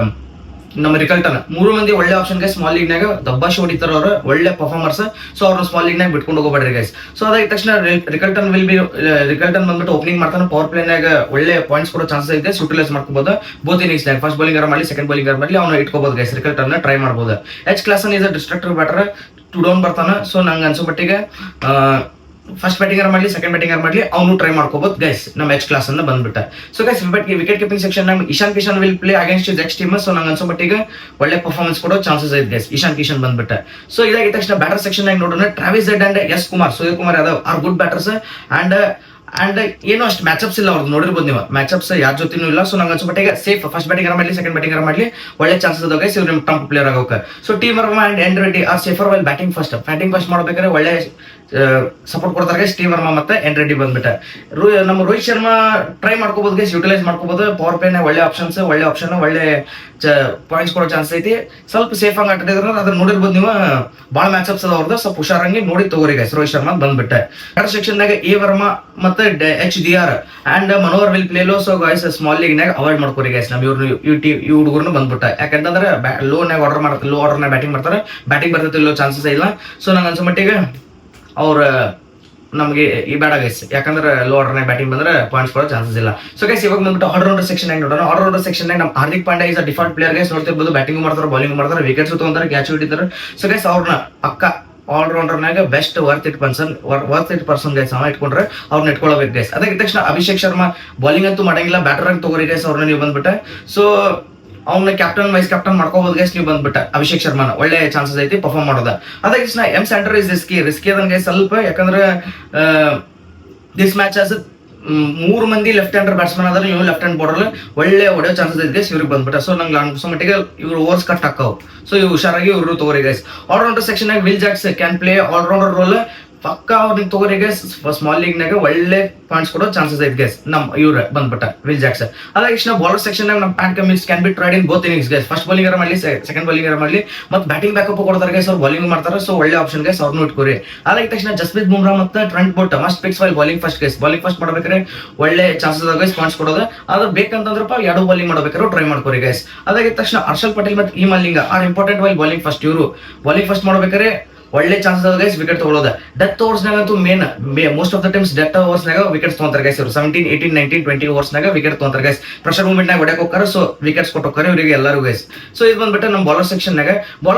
ನಮ್ಮ ರಿಕಲ್ಟನ್, 3 ಮಂದಿ ಒಳ್ಳೆ ಆಪ್ಷನ್ ಗೈಸ್. ಸ್ಮಾಲ್ ಲೀಗ್ ನಾಗ ದಬ್ಬಾಶ್ ಹೊಡಿತಾರ ಅವ್ರು, ಒಳ್ಳೆ ಪರ್ಫಾರ್ಮರ್ಸ್. ಸೊ ಅವ್ರನ್ನ ಸ್ಮಾಲ್ ಲೀಗ್ ನಾಗ ಬಿಟ್ಕೊಂಡು ಹೋಗಬೇಡ್ರಿ ಗೈಸ್. ಸೊ ಅದಾದ ತಕ್ಷಣ ರಿಕಲ್ಟನ್ ಬಂದ್ಬಿಟ್ಟು ಓಪನಿಂಗ್ ಮಾಡ್ತಾನೆ. ಪವರ್ ಪ್ಲೇ ನಾಗ ಒಳ್ಳೆ ಪಾಯಿಂಟ್ಸ್ ಕೊಡೋ ಚಾನ್ಸಸ್ ಐತೆ, ಯೂಟಿಲೈಸ್ ಮಾಡ್ಕೋಬಹುದು. ಬೋತ್ ಇನ್ನಿಂಗ್ಸ್ ನಾಗ ಫಸ್ಟ್ ಬೌಲಿಂಗ್ ಮಾಡಲಿ, ಸೆಕೆಂಡ್ ಬೌಲಿಂಗ್ ಮಾಡಲಿ ಅವ್ನ ಇಟ್ಕೋಬಹುದು ಗೈಸ್. ರಿಕಲ್ಟನ್ ಟ್ರೈ ಮಾಡಬಹುದು. H Klaasen is a destructor batter, 2 down ಬರ್ತಾನ. ಸೊ ನಂಗೆ ಅನ್ಸೋ ಮಟ್ಟಿಗೆ ಫಸ್ಟ್ ಬ್ಯಾಟಿಂಗರ್ ಮಾಡಲಿ, ಸೆಕೆಂಡ್ ಬ್ಯಾಟಿಂಗರ್ ಮಾಡಲಿ ಅವನು ಟ್ರೈ ಮಾಡ್ಕೋಬಹುದು ಗೈಸ್ ನಮ್ಮ ಎಚ್ ಕ್ಲಾಸ್ ಅನ್ನ ಬಂದ್ಬಿಟ್ಟ. So guys wicket keeping section ನಾಗ Ishan Kishan will play against his ex team. So ನಂಗೆ ಅನ್ಸೋ ಮಟ್ಟಿಗೆ ಒಳ್ಳೆ ಪರ್ಫಾರ್ಮೆನ್ಸ್ ಕೊಡೋ ಚಾನ್ಸಸ್ ಐತೆ ಗೈಸ್ ಇಶಾನ್ ಕಿಶನ್ ಬಂದ್ಬಿಟ್ಟ. ಸೊ ಇದಾಗಿದ ತಕ್ಷಣ ಬ್ಯಾಟರ್ ಸೆಕ್ಷನ್ ನಾಗ ನೋಡೋಣ. Travis Head and S Kumar, Suryakumar Yadav are good batters. And ಏನೋ ಅಷ್ಟು ಮ್ಯಾಚಪ್ಸ್ ಇಲ್ಲ ಅವ್ರದ್ದು, ನೋಡಿರ್ಬೋದು ನೀವು ಮ್ಯಾಚಪ್ಸ್ ಯಾರ ಜೊತೆನೂ ಇಲ್ಲ. ಸೊ ನಂಗೆ ಅನ್ಸೋ ಮಟ್ಟಿಗೆ ಸೇಫ್ ಫಸ್ಟ್ ಬ್ಯಾಟಿಂಗರ್ ಮಾಡಲಿ, ಸೆಕೆಂಡ್ ಬ್ಯಾಟಿಂಗರ್ ಮಾಡಲಿ ಒಳ್ಳೆ ಚಾನ್ಸಸ್ ಅದಾವ ಗೈಸ್ ಇವ್ರು ಟಾಪ್ ಪ್ಲೇಯರ್ ಆಗೋಕೆ. ಸೊ ಟೀಮ್ Varma and N Reddy are safer while batting first ಮಾಡಬೇಕಾದ್ರೆ ಒಳ್ಳೆ ಸಪೋರ್ಟ್ ಕೊಡ್ತಾರೆ ಗೈಸ್ ಟೀಮ್ ವರ್ಮಾ ಮತ್ತೆ ಎನ್ ರೆಡ್ಡಿ ಬಂದ್ಬಿಟ್ಟೆ. ನಮ್ಮ ರೋಹಿತ್ ಶರ್ಮಾ ಟ್ರೈ ಮಾಡ್ಕೋಬಹುದು ಗೈಸ್, ಯೂಟಿಲೈಸ್ ಮಾಡ್ಕೋಬಹುದು. ಪವರ್ ಪ್ಲೇ ಒಳ್ಳೆ ಆಪ್ಷನ್, ಒಳ್ಳೆ ಪಾಯಿಂಟ್ಸ್ ಕೊಡೋ ಚಾನ್ಸ್ ಐತಿ. ಸ್ವಲ್ಪ ಸೇಫ್ ಆಗಿ ಆಟಿದ್ರೆ ಅದನ್ನ ನೋಡಿರ್ಬೋದು ನೀವು. ಭಾಳ ಮ್ಯಾಚ್ ಅಪ್ಸ್ ಅವ್ರದ್ದು, ಸ್ವಲ್ಪ ಹುಷಾರಂಗಿ ನೋಡಿ ತಗೋರಿ ಗೈಸ್ ರೋಹಿತ್ ಶರ್ಮಾ ಬಂದ್ಬಿಟ್ಟೆ. ಬ್ಯಾಟರ್ ಸೆಕ್ಷನ್ ನಾಗ ಎ ವರ್ಮಾ ಮತ್ತೆ HDR and Manohar will play low. So guys small league ನಾಗ ಅವಾಯ್ಡ್ ಮಾಡ್ಕೋರಿ ಗೈಸ್ ನಮ್ಮ ಈ ಹುಡುಗರು ಬಂದ್ಬಿಟ್ಟ. ಯಾಕಂತಂದ್ರೆ ಲೋ ಆರ್ಡರ್ ಬ್ಯಾಟಿಂಗ್ ಮಾಡ್ತಾರೆ, ಬ್ಯಾಟಿಂಗ್ ಬರ್ತೈತಿ ಲೋ ಚಾನ್ಸಸ್ ಇಲ್ಲ. ಸೊ ನಂಗೆ ಅನ್ಸೋ ಮಟ್ಟಿಗೆ ಅವ್ರ ನಮಗೆ ಈ ಬೇಡ ಗೈಸ್, ಯಾಕಂದ್ರೆ ಲೋ ಆರ್ಡರ್ ಬ್ಯಾಟಿಂಗ್ ಬಂದ್ರೆ ಪಾಯಿಂಟ್ಸ್ ಕೊಡೋ ಚಾನ್ಸಸ್ ಇಲ್ಲ. ಸೊ ಗೈಸ್ ಇವಾಗ ಬಂದ್ಬಿಟ್ಟು ಆಲ್ರೌಂಡರ್ ಸೆಕ್ಷನ್ ಆಗಿ ನೋಡೋಣ. ಆಲ್ರೌಂಡರ್ ಸೆಕ್ಷನ್ ನಮ್ಮ Hardik Pandya is a default player guys. ನೋಡ್ತಿರ್ಬೋದು ಬ್ಯಾಟಿಂಗ್ ಮಾಡ್ತಾರೆ, ಬೌಲಿಂಗ್ ಮಾಡ್ತಾರೆ, ವಿಕೆಟ್ಸ್ ತಗೊಂತಾರೆ, ಕ್ಯಾಚ್ ಹಿಡಿತಾರೆ. ಸೊ ಗೈಸ್ ಅವ್ರನ್ನ ಪಕ್ಕ ಆಲ್ರೌಂಡರ್ನಾಗ best worth it person guys ಅವ ಇಟ್ಕೊಂಡ್ರೆ ಅವ್ರನ್ನ ಇಟ್ಕೊಳ್ಬೇಕು ಗೈಸ್. ಅದಾದ ತಕ್ಷಣ ಅಭಿಷೇಕ್ ಶರ್ಮಾ ಬೌಲಿಂಗ್ ಅಂತೂ ಮಾಡಂಗಿಲ್ಲ, ಬ್ಯಾಟರ್ ಆಗಿ ತಗೋರಿ ಗೈಸ್ ಅವ್ರನ್ನ ನೀವು ಬಂದ್ಬಿಟ್ಟೆ. ಸೊ ಅವ್ನ ಕ್ಯಾಪ್ಟನ್ ವೈಸ್ ಕ್ಯಾಪ್ಟನ್ ಮಾಡ್ಕೋಬಹುದು ಗೈಸ್ ನೀವು ಬಂದ್ಬಿಟ್ಟ ಅಭಿಷೇಕ್ ಶರ್ಮಾನ, ಒಳ್ಳೆ ಚಾನ್ಸಸ್ ಐತಿ ಪರ್ಫಾರ್ಮ್ ಮಾಡೋದ. ಅದಾದ ತಕ್ಷಣ ಎಂ ಸ್ಯಾಂಡರ್ ಇಸ್ ರಿಸ್ಕಿ ಅದನ್ ಗೈಸ್ ಸ್ವಲ್ಪ, ಯಾಕಂದ್ರೆ ದಿಸ್ ಮ್ಯಾಚ್ ಆಸ್ 3 ಮಂದಿ ಲೆಫ್ಟ್ ಹ್ಯಾಂಡರ್ ಬ್ಯಾಟ್ಸ್ಮನ್ ಆದ್ರೆ ಇವ್ ಲೆಫ್ಟ್ ಹ್ಯಾಂಡ್ ಬಾರ್ಡರ್ ಒಳ್ಳೆ ಹೊಡೆಯೋ ಚಾನ್ಸಸ್ ಐತೆ ಇವ್ರಿಗೆ ಬಂದ್ಬಿಟ್ಟ. ಸೊ ನಂಗೆ ಅನ್ಸೋ ಮಟ್ಟಿಗೆ ಇವ್ರು ಓವರ್ಸ್ ಕಟ್ ಹಾಕವು. ಸೊ ಇವ್ ಹುಷಾರಾಗಿ ಇವ್ರು ತಗೋರಿ ಗೈಸ್. ಆಲ್ರೌಂಡರ್ ಸೆಕ್ಷನ್ ಆಗಿ Will Jacks can play allrounder role, ಪಕ್ಕ ಅವ್ರಿಗೆ ತಗೋರಿ ಗೈಸ್. ಸ್ಮಾಲ್ ಲೀಗ್ ನಾಗ ಒಳ್ಳೆ ಪಾಯಿಂಟ್ಸ್ ಕೊಡೋ ಚಾನ್ಸಸ್ ಐತೆ ಗೈಸ್ ಇವ್ರ ಬಂದ್ಬಿಟ್ಟ ವಿಲ್ ಜಾಕ್ಸ್. ಅದಾದ ತಕ್ಷಣ ಬೌಲರ್ ಸೆಕ್ಷನ್ ನಾಗ ನಮ್ಮ Pat Cummins can be tried in both innings guys. First bowling ಮಾಡಲಿ, ಸೆಕೆಂಡ್ ಬೌಲಿಂಗ್ ಮಾಡಲಿ, ಮತ್ತೆ ಬ್ಯಾಟಿಂಗ್ ಬ್ಯಾಕಪ್ ಕೊಡ್ತಾರೆ ಗೈಸ್. ಅವ್ರು ಬೌಲಿಂಗ್ ಮಾಡ್ತಾರೆ, ಸೊ ಒಳ್ಳೆ ಆಪ್ಷನ್ ಗೈಸ್, ಅವ್ರನ್ನೂ ಇಟ್ಕೋರಿ. ಅದಾದ ತಕ್ಷಣ ಜಸ್ಪ್ರೀತ್ ಬುಮ್ರಾ ಮತ್ತೆ Trent Boult must picks while bowling first guys. Bowling first ಮಾಡ್ಬೇಕಾದ್ರೆ ಒಳ್ಳೆ ಚಾನ್ಸಸ್ ಗೈಸ್ ಪಾಯಿಂಟ್ಸ್ ಕೊಡೋದು. ಅದ್ರ ಬೇಕಂತಂದ್ರಪ್ಪ ಎರಡು ಬೌಲಿಂಗ್ ಮಾಡ್ಬೇಕಾದ್ರೆ ಟ್ರೈ ಮಾಡ್ಕೋರಿ ಗೈಸ್. ಅದಾದ ತಕ್ಷಣ ಹರ್ಷಲ್ ಪಟೇಲ್ ಮತ್ತೆ ಈ Malinga are important while bowling first. ಇವರು ಬೌಲಿಂಗ್ ಫಸ್ಟ್ ಮಾಡ್ಬೇಕಾದ್ರೆ ಒಳ್ಳೆ ಚಾನ್ಸಸ್ ಗೈಸ್ ವಿಕೆಟ್ ತಗೊಳ್ಳೋದು. ಡೆತ್ ಓವರ್ಸ್ ನಾಗಂತೂ most of the times death overs ನಾಗ ವಿಕೆಟ್ಸ್ ತಗೊಂತಾರೆ ಗೈಸ್. ಇವರು 17, 18, 19, 20 ಓವರ್ಸ್ ನಾಗ ವಿಕೆಟ್ ತಗೊಂತಾರೆ ಗೈಸ್. ಪ್ರೆಷರ್ ಮೂವ್ಮೆಂಟ್ ನಾಗ ಹೊಡೆಯಕ್ಕೆ ಹೋಗ್ತಾರೆ, ಸೊ ವಿಕೆಟ್ಸ್ ಕೊಟ್ಟೋಗ್ತಾರೆ ಇವರಿಗೆ ಎಲ್ಲರೂ ಗೈಸ್. ಸೊ ಇದು ಬಂದ್ಬಿಟ್ಟು ನಮ್ಮ ಬೌಲರ್ ಸೆಕ್ಷನ್ ನಾಗ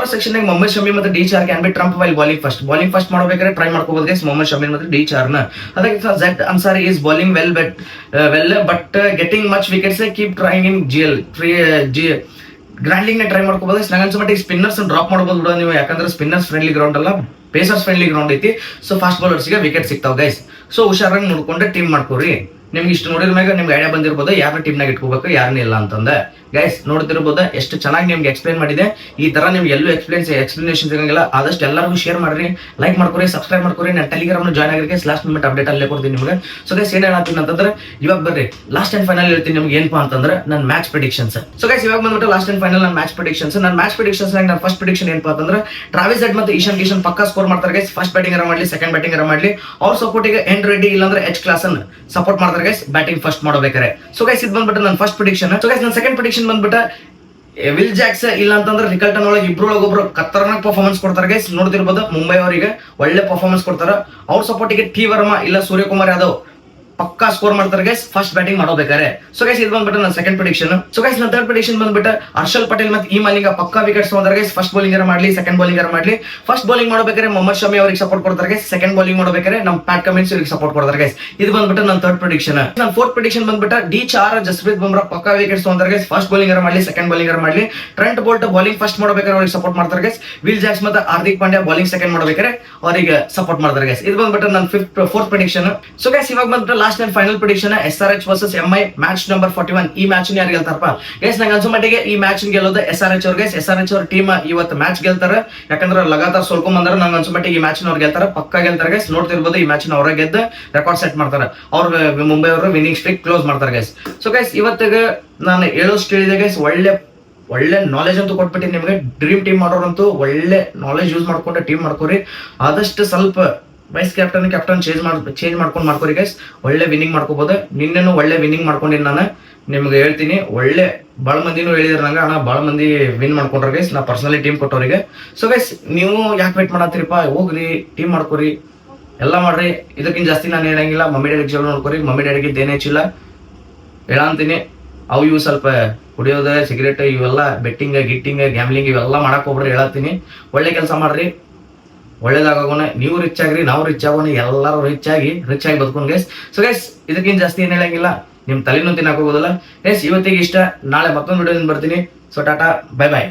ಮೊಹಮ್ಮದ್ ಶಮಿ ಮತ್ತೆ D Chahar can be trump while bowling first ಮಾಡ್ಬೇಕಾದ್ರೆ ಟ್ರೈ ಮಾಡ್ಕೋಬಹುದು ಗೈಸ್ ಮೊಹಮ್ಮದ್ ಶಮಿ ಮತ್ತೆ ಡಿ ಚಾರ್ನ. ಅದಕ್ಕೆ Z Ansari is bowling well but getting much wickets, keep trying in ಗ್ರ್ಯಾಂಡ್ಲಿಂಗ್ ನ ಟ್ರೈ ಮಾಡ್ಕೋಬಹುದು. ನಂಗೆ ಅನ್ಸೋ ಮಟ್ಟಿಗೆ ಸ್ಪಿನ್ನರ್ಸ್ ಡ್ರಾಪ್ ಮಾಡಬಹುದು ಬಿಡೋ ನೀವು, ಯಾಕಂದ್ರೆ ಸ್ಪಿನ್ನರ್ಸ್ ಫ್ರೆಂಡ್ಲಿ ಗ್ರೌಂಡ್ ಅಲ್ಲ, ಪೇಸರ್ಸ್ ಫ್ರೆಂಡ್ಲಿ ಗ್ರೌಂಡ್ ಐತಿ. ಸೊ ಫಾಸ್ಟ್ ಬೌಲರ್ಸ್ಗೆ ವಿಕೆಟ್ ಸಿಗ್ತಾವ ಗೈಸ್. ಸೊ ಹುಷಾರಾಗಿ ನೋಡ್ಕೊಂಡ್ರೆ ಟೀಮ್ ಮಾಡ್ಕೋರಿ. ನಿಮ್ಗೆ ಇಷ್ಟು ನೋಡಿದ ಮ್ಯಾಗ ನಿಮ್ಗೆ ಐಡಿಯಾ ಬಂದಿರ್ಬೋದು ಯಾರನ್ನ ಟೀಮ್ನಾಗ ಇಟ್ಕೋಬೇಕು ಯಾರನ್ನ ಇಲ್ಲ ಅಂತಂದ ಗೈಸ್. ನೋಡ್ತಿರ್ಬೋದು ಎಷ್ಟು ಚೆನ್ನಾಗಿ ನಿಮ್ಗೆ ಎಕ್ಸ್ಪ್ಲೈನ್ ಮಾಡಿದೆ. ಈ ತರ ನಿಮ್ಗೆ ಎಲ್ಲೂ ಎಕ್ಸ್ಪ್ಲನೇಷನ್ ಸಿಗಂಗಿಲ್ಲ. ಆದಷ್ಟು ಎಲ್ಲರಿಗೂ ಶೇರ್ ಮಾಡ್ರಿ, ಲೈಕ್ ಮಾಡ್ಕೊರಿ, ಸಬ್ಸ್ಕ್ರೈಬ್ ಮಾಡ್ಕೊರಿ. ನಾನು ಟೆಲಿಗ್ರಾಮ್ ಜಾಯ್ನ್ ಆಗಿರಿ ಲಾಸ್ಟ್ ಮಿನಿಟ್ ಅಪ್ಡೇಟ್ ಅಲ್ಲೇ ಕೊಡ್ತೀನಿ ನಿಮ್ಗೆ. ಸೊ ಗೈಸ್ ಏನ್ ಹೇಳ್ತೀನಿ ಅಂತಂದ್ರೆ ಇವಾಗ ಬರ್ರಿ ಲಾಸ್ಟ್ ಅಂಡ್ ಫೈನಲ್ ಹೇಳ್ತೀನಿ ನಿಮ್ಗೆ ಏನಪ್ಪಾ ಅಂತಂದ್ರೆ ನನ್ನ ಮ್ಯಾಚ್ ಪ್ರೆಡಿಕ್ಷನ್ಸ್. ಸೊ ಗೈಸ್ ಇವಾಗ ಬಂದ್ಬಿಟ್ಟು ಲಾಸ್ಟ್ ಅಂಡ್ ಫೈನಲ್ ನನ್ನ ಮ್ಯಾಚ್ ಪ್ರೆಡಿಕ್ಷನ್ಸ್. ನನ್ನ ಫಸ್ಟ್ ಪ್ರೆಡಿಕ್ಷನ್ ಏನಪ್ಪಾ ಅಂತಂದ್ರೆ ಟ್ರಾವಿಸ್ ಹೆಡ್ ಮತ್ತೆ ಈಶಾನ್ ಕಿಶನ್ ಪಕ್ಕಾ ಸ್ಕೋರ್ ಮಾಡ್ತಾರೆ ಗೈಸ್. ಫಸ್ಟ್ ಬ್ಯಾಟಿಂಗ್ ಮಾಡಲಿ, ಸೆಕೆಂಡ್ ಬ್ಯಾಟಿಂಗ್ ಮಾಡಲಿ, ಅವ್ರ ಸಪೋರ್ಟಿಗೆ ಎನ್ ರೆಡ್ಡಿ ಇಲ್ಲಾಂದ್ರೆ ಎಚ್ ಕ್ಲಾಸ್ ಅನ್ನು ಸಪೋರ್ಟ್ ಮಾಡ್ತಾರೆ ಗೈಸ್ ಬ್ಯಾಟಿಂಗ್ ಫಸ್ಟ್ ಮಾಡಬೇಕಾರೆ. ಸೊ ಗೈಸ್ ಇದು ಬಂದ್ಬಿಟ್ಟು ನನ್ನ ಫಸ್ಟ್ ಪ್ರೆಡಿಕ್ಷನ್. ಸೊ ಗೈಸ್ ನನ್ನ ಸೆಕೆಂಡ್ ಪ್ರೆಡಿಕ್ಷನ್ ಬಂದ್ಬಿಟ್ಟು ವಿಲ್ ಜಾಕ್ಸ್ ಇಲ್ಲ ಅಂತಂದ್ರೆ ರಿಕಲ್ಟನ್ ಒಳಗೆ ಇಬ್ರೊಳಗೊಬ್ರು ಖತರ್ನಾಕ್ ಪರ್ಫಾರ್ಮೆನ್ಸ್ ಕೊಡ್ತಾರೆ ಗೈಸ್. ನೋಡ್ತಿರ್ಬೋದು ಮುಂಬೈ ಅವರಿಗೆ ಒಳ್ಳೆ ಪರ್ಫಾರ್ಮೆನ್ಸ್ ಕೊಡ್ತಾರೆ. ಅವ್ರ ಸಪೋರ್ಟಿಗೆ ಟಿ ವರ್ಮಾ ಇಲ್ಲ ಸೂರ್ಯಕುಮಾರ್ ಯಾದವ್ ಪಕ್ಕಾ ಸ್ಕೋರ್ ಮಾಡ್ತಾರೆ ಗೈಸ್ ಫಸ್ಟ್ ಬ್ಯಾಟಿಂಗ್ ಮಾಡೋಬೇಕಾರೆ. ಸೊ ಗೈಸ್ ಇದು ಬಂದ್ಬಿಟ್ಟು ನನ್ನ ಸೆಕೆಂಡ್ ಪ್ರೆಡಿಕ್ಷನ್. ಸೊ ಗೈಸ್ ನನ್ನ ಥರ್ಡ್ ಪ್ರೆಡಿಕ್ಷನ್ ಬಂದ್ಬಿಟ್ಟು ಹರ್ಷಲ್ ಪಟೇಲ್ ಮತ್ತೆ ಈ ಮಲ್ಲಿಂಗ ಪಕ್ಕಾ ವಿಕೆಟ್ಸ್ ತಗೊಂತಾರೆ ಗೈಸ್. ಫಸ್ಟ್ ಬೌಲಿಂಗ್ ಮಾಡಲಿ, ಸೆಕೆಂಡ್ ಬೌಲಿಂಗ್ ಮಾಡಲಿ. ಫಸ್ಟ್ ಬೌಲಿಂಗ್ ಮಾಡಬೇಕಾದ್ರೆ ಮೊಹಮ್ಮದ್ ಶಮಿ ಅವರಿಗೆ ಸಪೋರ್ಟ್ ಕೊಡ್ತಾರೆ ಗೈಸ್. ಸೆಕೆಂಡ್ ಬೌಲಿಂಗ್ ಮಾಡಬೇಕಾದ್ರೆ ನಮ್ಮ ಪ್ಯಾಟ್ ಕಮಿನ್ಸ್ ಅವರಿಗೆ ಸಪೋರ್ಟ್ ಕೊಡ್ತಾರೆ ಗೈಸ್. ಇದು ಬಂದ್ಬಿಟ್ಟು ನನ್ನ ಥರ್ಡ್ ಪ್ರೆಡಿಕ್ಷನ್. ನನ್ನ ಫೋರ್ತ್ ಪ್ರೆಡಿಕ್ಷನ್ ಬಂದ್ಬಿಟ್ಟು ಡಿ ಚಾರ್ ಜಸ್ಪ್ರೀತ್ ಬುಮ್ರಾ ಪಕ್ಕಾ ವಿಕೆಟ್ಸ್ ತಗೊಂತಾರೆ ಗೈಸ್. ಫಸ್ಟ್ ಬೌಲಿಂಗ್ ಮಾಡಲಿ, ಸೆಕೆಂಡ್ ಬೌಲಿಂಗ್ ಮಾಡಲಿ. ಟ್ರೆಂಟ್ ಬೋಲ್ಟ್ ಬೌಲಿಂಗ್ ಫಸ್ಟ್ ಮಾಡಬೇಕಾದ್ರೆ ಅವರಿಗೆ ಸಪೋರ್ಟ್ ಮಾಡ್ತಾರೆ ಗೈಸ್. ವಿಲ್ ಜಾಕ್ಸ್ ಮತ್ತೆ ಹಾರ್ದಿಕ್ ಪಾಂಡ್ಯ ಬೌಲಿಂಗ್ ಸೆಕೆಂಡ್ ಮಾಡಬೇಕಾದ್ರೆ ಅವರಿಗೆ ಸಪೋರ್ಟ್ ಮಾಡ್ತಾರೆ ಗೈಸ್. ಇದು ಬಂದ್ಬಿಟ್ಟು ನನ್ನ ಫೋರ್ತ್ ಪ್ರೆಡಿಕ್ಷನ್. ಸೊ ಗೈಸ್ ಇವಾಗ ಬಂದ್ಬಿಟ್ಟು last and final prediction SRH versus MI match number 41. ಈ ಮ್ಯಾಚ್ ಯಾರು ಗೆಲ್ತಾರಪ್ಪ ಗೈಸ್? ನಂಗೆ ಅನ್ಸೋ ಮಟ್ಟಿಗೆ ಈ ಮ್ಯಾಚ್ ಗೆಲ್ಲೋದು SRH ಅವ್ರ ಗೈಸ್. SRH ಅವ್ರ ಟೀಮ್ ಇವತ್ತು ಮ್ಯಾಚ್ ಗೆಲ್ತಾರೆ, ಯಾಕಂದ್ರೆ ಲಗಾತಾರ್ ಸೋಲ್ಕೊಂಡ್ ಬಂದ್ರೆ ನಂಗೆ ಅನ್ಸೋ ಮಟ್ಟಿಗೆ ಈ ಮ್ಯಾಚ್ ಅವ್ರು ಗೆಲ್ತಾರೆ, ಪಕ್ಕಾ ಗೆಲ್ತಾರೆ ಗೈಸ್. ನೋಡ್ತಿರ್ಬೋದು ಈ ಮ್ಯಾಚ್ ಅವರ ಗೆದ್ದು ರೆಕಾರ್ಡ್ ಸೆಟ್ ಮಾಡ್ತಾರೆ. ಅವ್ರ ಮುಂಬೈ ಅವರು ವಿನ್ನಿಂಗ್ ಸ್ಟ್ರೀಕ್ ಕ್ಲೋಸ್ ಮಾಡ್ತಾರೆ ಗೈಸ್. ಸೊ ಗೈಸ್ ಇವತ್ತಿಗೆ ನಾನು ಹೇಳೋಷ್ಟು ಹೇಳಿದೆ ಗೈಸ್. ಒಳ್ಳೆ ನಾಲೆಜ್ ಅಂತೂ ಕೊಟ್ಬಿಟ್ಟು ನಿಮಗೆ. ಡ್ರೀಮ್ ಟೀಮ್ ಮಾಡೋರಂತೂ ಒಳ್ಳೆ ನಾಲೆಜ್ ಯೂಸ್ ಮಾಡ್ಕೊಂಡು ಟೀಮ್ ಮಾಡ್ಕೋರಿ. ಆದಷ್ಟು ಸ್ವಲ್ಪ ವೈಸ್ ಕ್ಯಾಪ್ಟನ್ ಚೇಂಜ್ ಮಾಡ್ಕೋರಿ ಗೈಸ್. ಒಳ್ಳೆ ವಿನ್ನಿಂಗ್ ಮಾಡ್ಕೋಬಹುದು. ನಿನ್ನೆನು ಒಳ್ಳೆ ವಿನ್ನಿಂಗ್ ಮಾಡ್ಕೊಂಡಿನಿ ನಾನು ನಿಮ್ಗೆ ಹೇಳ್ತೀನಿ. ಒಳ್ಳೆ ಭಾಳ ಮಂದಿನೂ ಹೇಳಿದ್ರೆ ನಂಗೆ ಅಣ್ಣ ಭಾಳ ಮಂದಿ ವಿನ್ ಮಾಡ್ಕೊಂಡ್ರೆ ಗೈಸ್ ನಾ ಪರ್ಸನಲಿ ಟೀಮ್ ಕೊಟ್ಟವ್ರಿಗೆ. ಸೊ ಗೈಸ್ ನೀವು ಯಾಕೆ ವೇಟ್ ಮಾಡತ್ತೀರಿಪ್ಪ? ಹೋಗ್ರಿ ಟೀಮ್ ಮಾಡ್ಕೋರಿ, ಎಲ್ಲ ಮಾಡ್ರಿ. ಇದಕ್ಕಿಂತ ಜಾಸ್ತಿ ನಾನು ಹೇಳಂಗಿಲ್ಲ. ಮಮ್ಮಿ ಡ್ಯಾಡಿಗೆ ಚಲೋ ನೋಡ್ಕೋರಿ. ಮಮ್ಮಿ ಡ್ಯಾಡಿಗೆ ಏನೇ ಹೆಚ್ಚಿಲ್ಲ ಹೇಳಂತೀನಿ. ಅವು ಇವು ಸ್ವಲ್ಪ ಕುಡಿಯೋದು, ಸಿಗರೇಟ್ ಇವೆಲ್ಲ ಬೆಟ್ಟಿಂಗ್ ಗಿಟ್ಟಿಂಗ್ ಗ್ಯಾಮ್ಲಿಂಗ್ ಇವೆಲ್ಲ ಮಾಡಕ್ ಹೋಗ್ರಿ ಹೇಳತ್ತೀನಿ. ಒಳ್ಳೆ ಕೆಲಸ ಮಾಡ್ರಿ, ಒಳ್ಳೇದಾಗೋಣ. ನೀವು ರಿಚ್ ಆಗ್ರಿ, ನಾವು ರಿಚ್ ಆಗೋಣ, ಎಲ್ಲರೂ ರಿಚ್ ಆಗಿ ಬದುಕೋಣ ಗೈಸ್. ಸೊ ಗೈಸ್ ಇದಕ್ಕಿಂತ ಜಾಸ್ತಿ ಏನ್ ಹೇಳಂಗಿಲ್ಲ. ನಿಮ್ ತಲೆನೂ ತಿನ್ನಕ್ ಹೋಗೋದಿಲ್ಲ ಗೈಸ್. ಇವತ್ತಿಗೆ ಇಷ್ಟ, ನಾಳೆ ಮತ್ತೊಂದು ವಿಡಿಯೋದಿಂದ ಬರ್ತೀನಿ. ಸೊ ಟಾಟಾ, ಬೈ ಬಾಯ್.